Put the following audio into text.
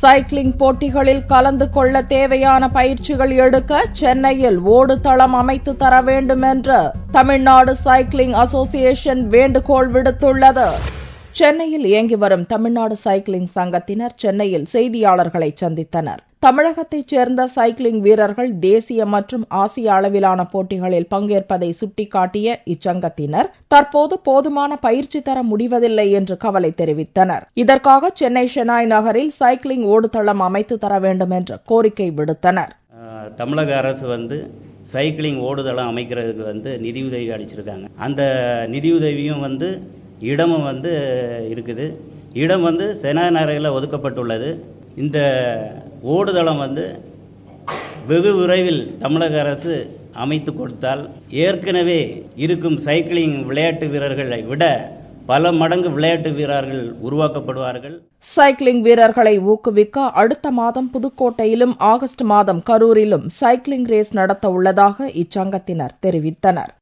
Cycling போட்டிகளில் கலந்து கொள்ள தேவையான பயிற்சிகள் எடுக்க சென்னையில் ஓடுதளம் அமைத்து தர வேண்டும் என்று தமிழ்நாடு சைக்கிளிங் அசோசியேஷன் வேண்டுகோள் விடுத்துள்ளது. சென்னையில் இயங்கி வரும் தமிழ்நாடு சைக்கிளிங் சங்கத்தினர் சென்னையில் செய்தியாளர்களை சந்தித்தனர். தமிழகத்தைச் சேர்ந்த சைக்கிளிங் வீரர்கள் தேசிய மற்றும் ஆசிய அளவிலான போட்டிகளில் பங்கேற்பதை சுட்டிக்காட்டிய இச்சங்கத்தினர் தற்போது போதுமான பயிற்சி தர முடிவதில்லை என்று கவலை தெரிவித்தனர். இதற்காக சென்னை ஷெனாய் நகரில் சைக்கிளிங் ஓடுதளம் அமைத்து தர வேண்டும் என்று கோரிக்கை விடுத்தனர். தமிழக அரசு சைக்கிளிங் ஓடுதளம் அமைக்கிறதுக்கு நிதியுதவி அளிச்சிருக்காங்க. அந்த நிதியுதவியும் இடமும் இருக்குது. இடம் ஷெனாய் நகரில் ஒதுக்கப்பட்டுள்ளது. இந்த ஓடுதளம் வெகு விரைவில் தமிழக அரசு அமைத்து கொடுத்தால் ஏற்கனவே இருக்கும் சைக்கிளிங் விளையாட்டு வீரர்களை விட பல மடங்கு விளையாட்டு வீரர்கள் உருவாக்கப்படுவார்கள். சைக்கிளிங் வீரர்களை ஊக்குவிக்க அடுத்த மாதம் புதுக்கோட்டையிலும் ஆகஸ்ட் மாதம் கரூரிலும் சைக்கிளிங் ரேஸ் நடத்த உள்ளதாக இச்சங்கத்தினர் தெரிவித்தனர்.